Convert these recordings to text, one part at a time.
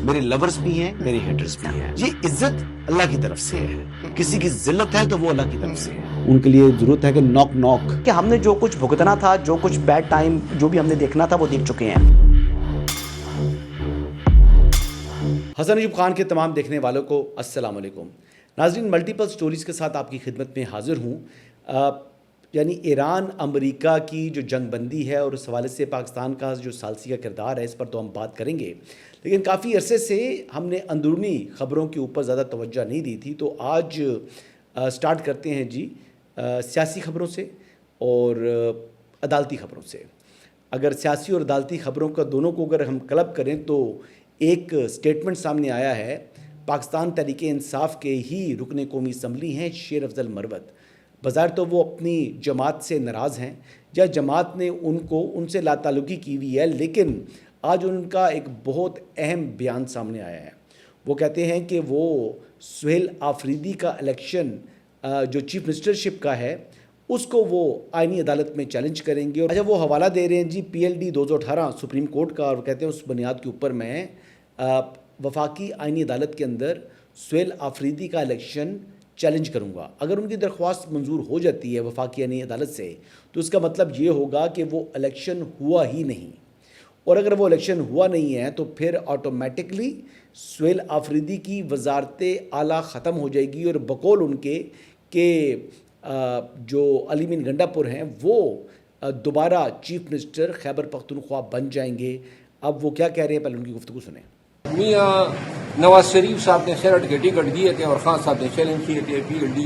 میرے لورز بھی ہیں، میرے ہیٹرز بھی ہیں. یہ عزت اللہ کی طرف سے ہے. کسی کی ذلت ہے تو وہ اللہ کی طرف سے ہے. ان کے لیے ضرورت ہے کہ نوک نوک کہ ہم نے جو کچھ بھگتنا تھا، جو کچھ بیڈ ٹائم جو بھی ہم نے دیکھنا تھا وہ دیکھ چکے ہیں. حسن ایوب خان کے تمام دیکھنے والوں کو السلام علیکم. ناظرین، ملٹیپل سٹوریز کے ساتھ آپ کی خدمت میں حاضر ہوں. یعنی ایران امریکہ کی جو جنگ بندی ہے اور اس حوالے سے پاکستان کا جو ثالثی کا کردار ہے، اس پر تو ہم بات کریں گے، لیکن کافی عرصے سے ہم نے اندرونی خبروں کے اوپر زیادہ توجہ نہیں دی تھی. تو آج سٹارٹ کرتے ہیں جی سیاسی خبروں سے اور عدالتی خبروں سے. اگر سیاسی اور عدالتی خبروں کا دونوں کو اگر ہم کلب کریں تو ایک سٹیٹمنٹ سامنے آیا ہے پاکستان تحریک انصاف کے ہی رکن قومی اسمبلی ہیں شیر افضل مروت. بظاہر تو وہ اپنی جماعت سے ناراض ہیں یا جماعت نے ان سے لا تعلقی کی ہوئی ہے، لیکن آج ان کا ایک بہت اہم بیان سامنے آیا ہے. وہ کہتے ہیں کہ وہ سہیل آفریدی کا الیکشن جو چیف منسٹرشپ کا ہے اس کو وہ آئینی عدالت میں چیلنج کریں گے. اچھا، وہ حوالہ دے رہے ہیں جی PLD 2018 سپریم کورٹ کا، اور کہتے ہیں اس بنیاد کے اوپر میں وفاقی آئینی عدالت کے اندر سہیل آفریدی کا الیکشن چیلنج کروں گا. اگر ان کی درخواست منظور ہو جاتی ہے وفاقی آئینی عدالت سے تو اس کا مطلب یہ ہوگا کہ وہ الیکشن ہوا ہی نہیں، اور اگر وہ الیکشن ہوا نہیں ہے تو پھر آٹومیٹکلی سہیل آفریدی کی وزارت اعلیٰ ختم ہو جائے گی، اور بقول ان کے کہ جو علی مین گنڈا پور ہیں وہ دوبارہ چیف منسٹر خیبر پختونخوا بن جائیں گے. اب وہ کیا کہہ رہے ہیں، پہلے ان کی گفتگو سنیں. میاں نواز شریف صاحب نے سینٹ کے ٹکٹ دیے تھے اور خان صاحب نے چیلنج کیے تھے. PLD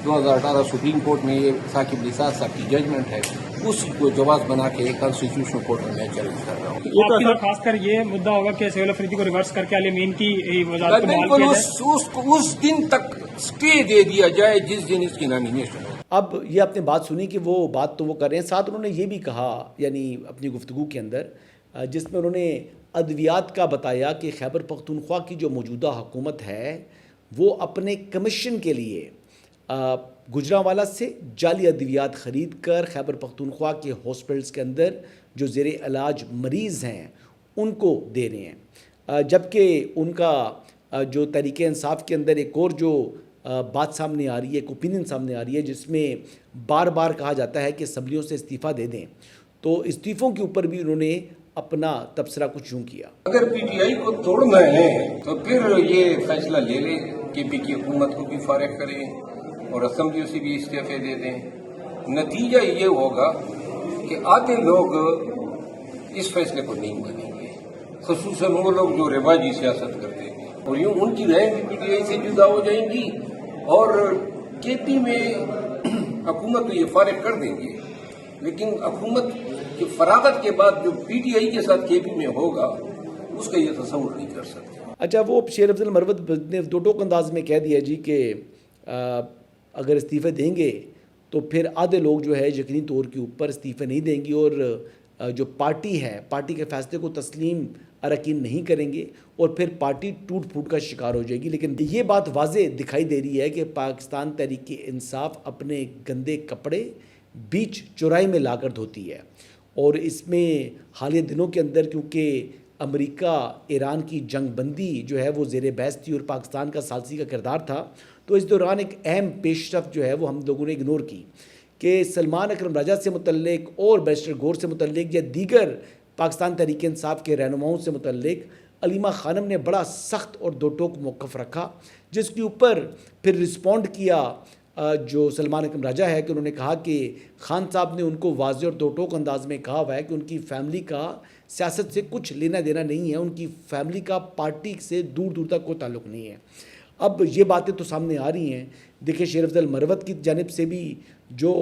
2018 سپریم کورٹ میں یہ ثاقب نثار صاحب کی ججمنٹ ہے، اسی کو جواز بنا کے کانسٹیٹیوشنل کورٹ میں میں چیلنج کر رہا ہوں. آپ کے لیے خاص کر یہ مدعا ہوگا کہ سہیل آفریدی کو ریورس کر کے علی مین کی وزارت کو بحال کیا جائے؟ اس دن تک اسٹے دے دیا جائے جس دن اس کی نامینیشن ہو. اب یہ آپ نے بات سنی کہ وہ بات تو وہ کر رہے ہیں، ساتھ انہوں نے یہ بھی کہا یعنی اپنی گفتگو کے اندر جس میں انہوں نے ادویات کا بتایا کہ خیبر پختونخوا کی جو موجودہ حکومت ہے وہ اپنے کمیشن کے لیے گجرانوالہ سے جعلی ادویات خرید کر خیبر پختونخوا کے ہاسپٹلس کے اندر جو زیر علاج مریض ہیں ان کو دے رہے ہیں. جبکہ ان کا جو تحریک انصاف کے اندر ایک اور جو بات سامنے آ رہی ہے، ایک اوپینین سامنے آ رہی ہے جس میں بار بار کہا جاتا ہے کہ اسمبلیوں سے استعفیٰ دے دیں. تو استعفوں کے اوپر بھی انہوں نے اپنا تبصرہ کچھ یوں کیا. اگر PTI کو توڑنا ہے تو پھر یہ فیصلہ لے لیں کہ KP کی حکومت کو بھی فارغ کریں اور اسمبلیوں سے بھی استعفے دے دیں. نتیجہ یہ ہوگا کہ آدھے لوگ اس فیصلے کو نہیں مانیں گے، خصوصاً وہ لوگ جو رواجی سیاست کرتے ہیں، اور یوں ان کی رائے بھی PTI سے جدا ہو جائیں گی اور KP میں حکومت کو یہ فارغ کر دیں گے. لیکن حکومت کی فراغت کے بعد جو PTI کے ساتھ KP میں ہوگا اس کا یہ تصور نہیں کر سکتے. اچھا، وہ شیر افضل مروت نے دو ٹوک انداز میں کہہ دیا جی کہ اگر استعفے دیں گے تو پھر آدھے لوگ جو ہے یقینی طور کے اوپر استعفے نہیں دیں گے اور جو پارٹی ہے پارٹی کے فیصلے کو تسلیم اراکین نہیں کریں گے اور پھر پارٹی ٹوٹ پھوٹ کا شکار ہو جائے گی. لیکن یہ بات واضح دکھائی دے رہی ہے کہ پاکستان تحریک انصاف اپنے گندے کپڑے بیچ چوراہے میں لا کر دھوتی ہے، اور اس میں حالیہ دنوں کے اندر کیونکہ امریکہ ایران کی جنگ بندی جو ہے وہ زیر بحث تھی اور پاکستان کا ثالثی کا کردار تھا، تو اس دوران ایک اہم پیش رفت جو ہے وہ ہم لوگوں نے اگنور کی کہ سلمان اکرم راجہ سے متعلق اور بیرسٹر گور سے متعلق یا دیگر پاکستان تحریک انصاف کے رہنماؤں سے متعلق علیمہ خانم نے بڑا سخت اور دو ٹوک موقف رکھا، جس کے اوپر پھر رسپونڈ کیا جو سلمان اکرم راجہ ہے کہ انہوں نے کہا کہ خان صاحب نے ان کو واضح اور دو ٹوک انداز میں کہا ہوا ہے کہ ان کی فیملی کا سیاست سے کچھ لینا دینا نہیں ہے، ان کی فیملی کا پارٹی سے دور دور تک کوئی تعلق نہیں ہے. اب یہ باتیں تو سامنے آ رہی ہیں. دیکھیں، شیر افضل مروت کی جانب سے بھی جو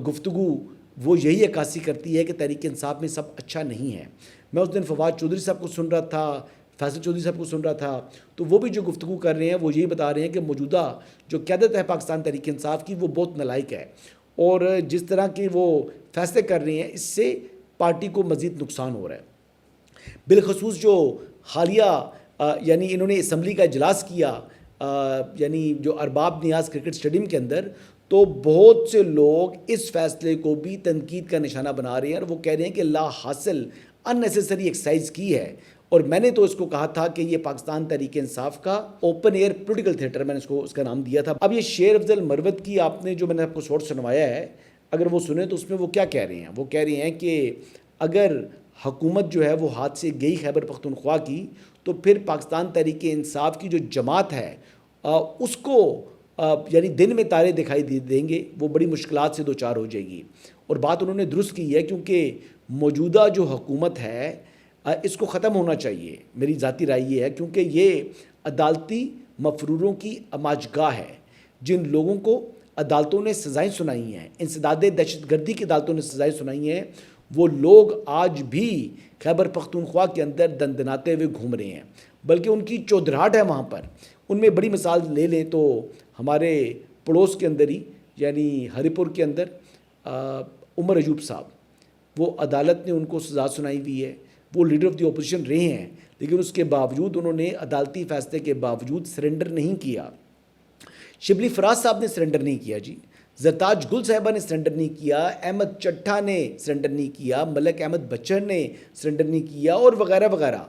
گفتگو وہ یہی عکاسی کرتی ہے کہ تحریک انصاف میں سب اچھا نہیں ہے. میں اس دن فواد چودھری صاحب کو سن رہا تھا، فیصل چودھری صاحب کو سن رہا تھا، تو وہ بھی جو گفتگو کر رہے ہیں وہ یہی بتا رہے ہیں کہ موجودہ جو قیادت ہے پاکستان تحریک انصاف کی وہ بہت نالائق ہے، اور جس طرح کے وہ فیصلے کر رہے ہیں اس سے پارٹی کو مزید نقصان ہو رہا ہے. بالخصوص جو حالیہ یعنی انہوں نے اسمبلی کا اجلاس کیا یعنی جو ارباب نیاز کرکٹ اسٹیڈیم کے اندر، تو بہت سے لوگ اس فیصلے کو بھی تنقید کا نشانہ بنا رہے ہیں اور وہ کہہ رہے ہیں کہ لا حاصل ان نیسیسری ایکسرسائز کی ہے اور میں نے تو اس کو کہا تھا کہ یہ پاکستان تحریک انصاف کا اوپن ایئر پولیٹیکل تھیٹر، میں نے اس کا نام دیا تھا۔ اب یہ شیر افضل مروت کی آپ نے جو میں نے آپ کو شارٹ سنوایا ہے، اگر وہ سنیں تو اس میں وہ کیا کہہ رہے ہیں؟ وہ کہہ رہے ہیں کہ اگر حکومت جو ہے وہ ہاتھ سے گئی خیبر پختونخوا کی، تو پھر پاکستان تحریک انصاف کی جو جماعت ہے اس کو یعنی دن میں تارے دکھائی دیں گے، وہ بڑی مشکلات سے دوچار ہو جائے گی۔ اور بات انہوں نے درست کی ہے، کیونکہ موجودہ جو حکومت ہے اس کو ختم ہونا چاہیے، میری ذاتی رائے یہ ہے، کیونکہ یہ عدالتی مفروروں کی اماجگاہ ہے۔ جن لوگوں کو عدالتوں نے سزائیں سنائی ہیں، انسداد دہشت گردی کی عدالتوں نے سزائیں سنائی ہیں، وہ لوگ آج بھی خیبر پختونخوا کے اندر دندناتے ہوئے گھوم رہے ہیں، بلکہ ان کی چودراہٹ ہے وہاں پر۔ ان میں بڑی مثال لے لیں تو ہمارے پڑوس کے اندر ہی یعنی ہری پور کے اندر عمر ایوب صاحب، وہ عدالت نے ان کو سزا سنائی ہوئی ہے، وہ لیڈر آف دی اپوزیشن رہے ہیں، لیکن اس کے باوجود انہوں نے عدالتی فیصلے کے باوجود سرنڈر نہیں کیا۔ شبلی فراز صاحب نے سرنڈر نہیں کیا جی، زرتاج گل صاحبہ نے سرنڈر نہیں کیا، احمد چٹھا نے سرنڈر نہیں کیا، ملک احمد بچر نے سرنڈر نہیں کیا، اور وغیرہ وغیرہ۔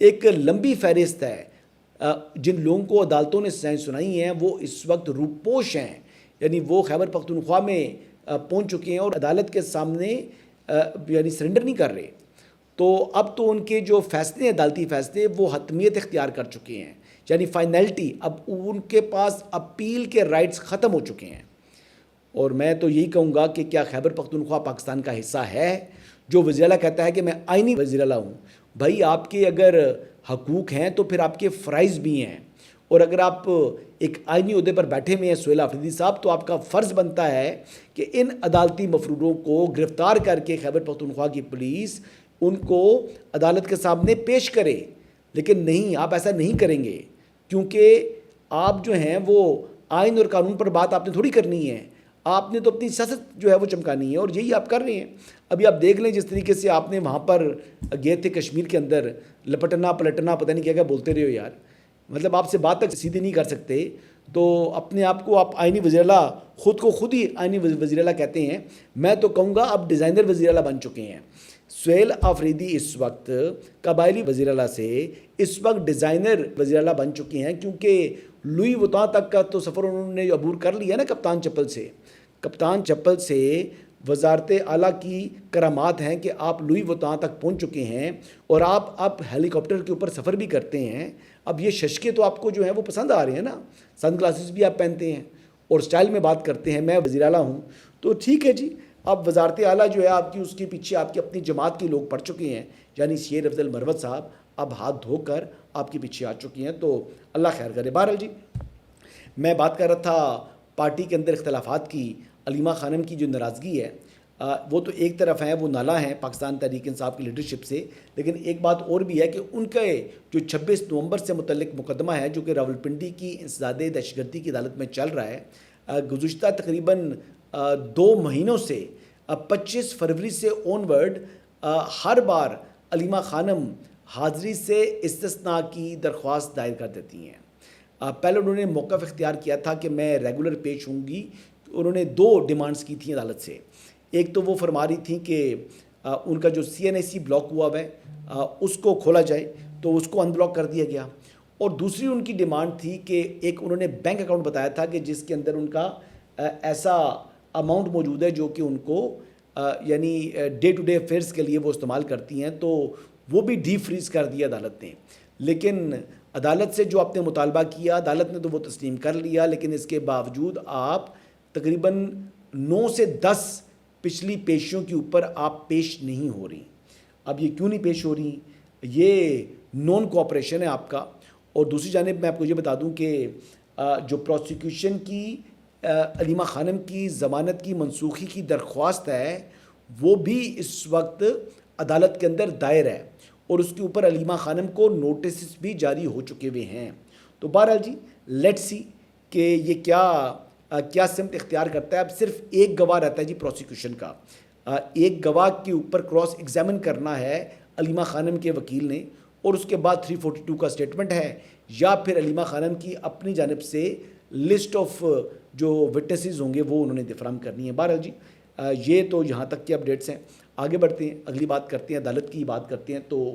ایک لمبی فہرست ہے جن لوگوں کو عدالتوں نے سزائیں سنائی ہیں، وہ اس وقت روپوش ہیں، یعنی وہ خیبر پختونخوا میں پہنچ چکے ہیں اور عدالت کے سامنے یعنی سرنڈر نہیں کر رہے۔ تو اب تو ان کے جو فیصلے ہیں، عدالتی فیصلے، وہ حتمیت اختیار کر چکے ہیں، یعنی فائنلٹی، اب ان کے پاس اپیل کے رائٹس ختم ہو چکے ہیں۔ اور میں تو یہی کہوں گا کہ کیا خیبر پختونخوا پاکستان کا حصہ ہے؟ جو وزیر اعلیٰ کہتا ہے کہ میں آئینی وزیر اعلیٰ ہوں، بھائی آپ کے اگر حقوق ہیں تو پھر آپ کے فرائض بھی ہیں، اور اگر آپ ایک آئینی عہدے پر بیٹھے ہوئے ہیں سہیل آفریدی صاحب، تو آپ کا فرض بنتا ہے کہ ان عدالتی مفروروں کو گرفتار کر کے خیبر پختونخوا کی پولیس ان کو عدالت کے سامنے پیش کرے۔ لیکن نہیں، آپ ایسا نہیں کریں گے، کیونکہ آپ جو ہیں وہ آئین اور قانون پر بات آپ نے تھوڑی کرنی ہے، آپ نے تو اپنی سیاست جو ہے وہ چمکانی ہے، اور یہی آپ کر رہے ہیں۔ ابھی آپ دیکھ لیں جس طریقے سے آپ نے وہاں پر گئے تھے کشمیر کے اندر، لپٹنا پلٹنا پتہ نہیں کیا کیا بولتے رہے ہو یار، مطلب آپ سے بات تک سیدھی نہیں کر سکتے، تو اپنے آپ کو آپ آئینی وزیر اعلیٰ، خود کو خود ہی آئینی وزیر اعلیٰ کہتے ہیں۔ میں تو کہوں گا آپ ڈیزائنر وزیر اعلیٰ بن چکے ہیں۔ سہیل آفریدی اس وقت قبائلی وزیر اعلیٰ سے اس وقت ڈیزائنر وزیر اعلیٰ بن چکے ہیں، کیونکہ لوئی وطاں تک کا تو سفر انہوں نے عبور کر لیا نا کپتان چپل سے۔ کپتان چپل سے وزارت اعلیٰ کی کرامات ہیں کہ آپ لوئی وطاں تک پہنچ چکے ہیں، اور آپ اب ہیلی کاپٹر کے اوپر سفر بھی کرتے ہیں۔ اب یہ ششکے تو آپ کو جو ہیں وہ پسند آ رہے ہیں نا، سن گلاسز بھی آپ پہنتے ہیں اور سٹائل میں بات کرتے ہیں، میں وزیر اعلیٰ ہوں، تو ٹھیک ہے جی۔ اب وزارت اعلیٰ جو ہے آپ کی، اس کے پیچھے آپ کی اپنی جماعت کے لوگ پڑ چکے ہیں، یعنی شیر افضل مروت صاحب اب ہاتھ دھو کر آپ کے پیچھے آ چکی ہیں، تو اللہ خیر کرے۔ بہرحال جی، میں بات کر رہا تھا پارٹی کے اندر اختلافات کی، علیمہ خانم کی جو ناراضگی ہے وہ تو ایک طرف ہیں، وہ نالا ہیں پاکستان تحریک انصاف کی لیڈرشپ سے، لیکن ایک بات اور بھی ہے کہ ان کے جو 26 نومبر سے متعلق مقدمہ ہے، جو کہ راولپنڈی کی انسداد دہشت گردی کی عدالت میں چل رہا ہے، گزشتہ تقریباً 2 مہینوں سے 25 فروری سے اونورڈ ہر بار علیمہ خانم حاضری سے استثناء کی درخواست دائر کر دیتی ہیں۔ پہلے انہوں نے موقف اختیار کیا تھا کہ میں ریگولر پیش ہوں گی، انہوں نے 2 ڈیمانڈز کی تھیں عدالت سے۔ ایک تو وہ فرما رہی تھیں کہ ان کا جو CNIC بلاک ہوا ہے اس کو کھولا جائے، تو اس کو ان بلاک کر دیا گیا، اور دوسری ان کی ڈیمانڈ تھی کہ ایک انہوں نے بینک اکاؤنٹ بتایا تھا کہ جس کے اندر ان کا ایسا اماؤنٹ موجود ہے جو کہ ان کو یعنی ڈے ٹو ڈے افیئرس کے لیے وہ استعمال کرتی ہیں، تو وہ بھی ڈی فریز کر دیا عدالت نے۔ لیکن عدالت سے جو آپ نے مطالبہ کیا، عدالت نے تو وہ تسلیم کر لیا، لیکن اس کے باوجود آپ تقریباً 9 سے 10 پچھلی پیشیوں کے اوپر آپ پیش نہیں ہو رہی۔ اب یہ کیوں نہیں پیش ہو رہی؟ یہ نون کوآپریشن ہے آپ کا۔ اور دوسری جانب میں آپ کو یہ بتا دوں کہ جو پروسیکیوشن کی علیمہ خانم کی ضمانت کی منسوخی کی درخواست ہے، وہ بھی اس وقت عدالت کے اندر دائر ہے، اور اس کے اوپر علیمہ خانم کو نوٹسز بھی جاری ہو چکے ہوئے ہیں۔ تو بہرحال جی، لیٹس سی کہ یہ کیا سمت اختیار کرتا ہے۔ اب صرف ایک گواہ رہتا ہے جی پروسیکیوشن کا، ایک گواہ کے اوپر کراس ایگزامن کرنا ہے علیمہ خانم کے وکیل نے، اور اس کے بعد 342 کا سٹیٹمنٹ ہے، یا پھر علیمہ خانم کی اپنی جانب سے لسٹ آف جو وٹنسز ہوں گے وہ انہوں نے فراہم کرنی ہے۔ بہرحال جی، یہ تو یہاں تک کے اپڈیٹس ہیں۔ آگے بڑھتے ہیں، اگلی بات کرتے ہیں، عدالت کی بات کرتے ہیں۔ تو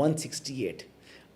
168।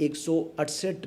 168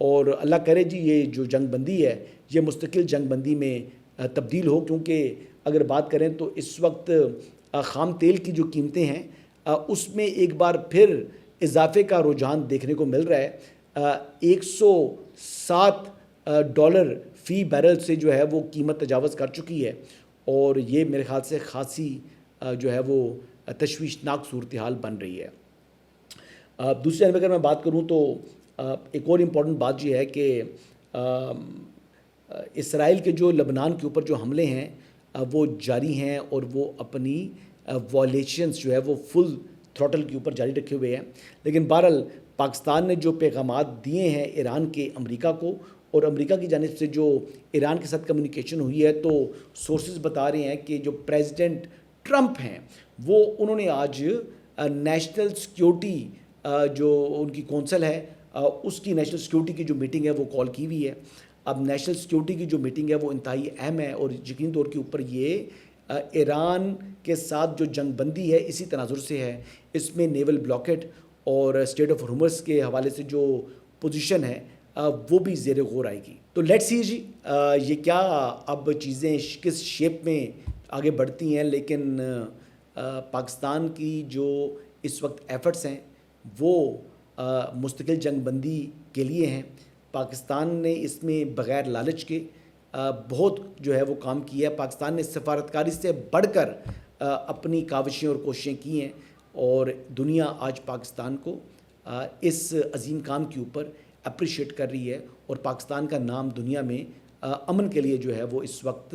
اور اللہ کرے جی یہ جو جنگ بندی ہے یہ مستقل جنگ بندی میں تبدیل ہو، کیونکہ اگر بات کریں تو اس وقت خام تیل کی جو قیمتیں ہیں اس میں ایک بار پھر اضافے کا رجحان دیکھنے کو مل رہا ہے۔ $107 فی بیرل سے جو ہے وہ قیمت تجاوز کر چکی ہے، اور یہ میرے خیال سے خاصی جو ہے وہ تشویشناک صورتحال بن رہی ہے۔ دوسری جانب اگر میں بات کروں تو ایک اور امپورٹنٹ بات یہ ہے کہ اسرائیل کے جو لبنان کے اوپر جو حملے ہیں وہ جاری ہیں، اور وہ اپنی وائلیشنز جو ہے وہ فل تھروٹل کے اوپر جاری رکھے ہوئے ہیں۔ لیکن بہرحال پاکستان نے جو پیغامات دیے ہیں ایران کے امریکہ کو، اور امریکہ کی جانب سے جو ایران کے ساتھ کمیونیکیشن ہوئی ہے، تو سورسز بتا رہے ہیں کہ جو پریزیڈنٹ ٹرمپ ہیں وہ انہوں نے آج نیشنل سیکیورٹی جو ان کی کونسل ہے اس کی نیشنل سیکیورٹی کی جو میٹنگ ہے وہ کال کی ہوئی ہے۔ اب نیشنل سیکیورٹی کی جو میٹنگ ہے وہ انتہائی اہم ہے، اور یقینی طور کے اوپر یہ ایران کے ساتھ جو جنگ بندی ہے اسی تناظر سے ہے۔ اس میں نیول بلاکٹ اور اسٹریٹ آف ہارمز کے حوالے سے جو پوزیشن ہے وہ بھی زیر غور آئے گی۔ تو لیٹ سی جی یہ کیا اب چیزیں کس شیپ میں آگے بڑھتی ہیں، لیکن پاکستان کی جو اس وقت ایفرٹس ہیں وہ مستقل جنگ بندی کے لیے ہیں۔ پاکستان نے اس میں بغیر لالچ کے بہت جو ہے وہ کام کیا ہے۔ پاکستان نے سفارتکاری سے بڑھ کر اپنی کاوشیں اور کوششیں کی ہیں، اور دنیا آج پاکستان کو اس عظیم کام کے اوپر اپریشیٹ کر رہی ہے، اور پاکستان کا نام دنیا میں امن کے لیے جو ہے وہ اس وقت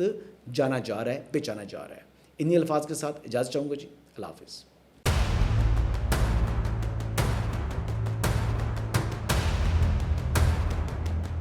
جانا جا رہا ہے، پہچانا جا رہا ہے۔ انہی الفاظ کے ساتھ اجازت چاہوں گا جی، اللہ حافظ۔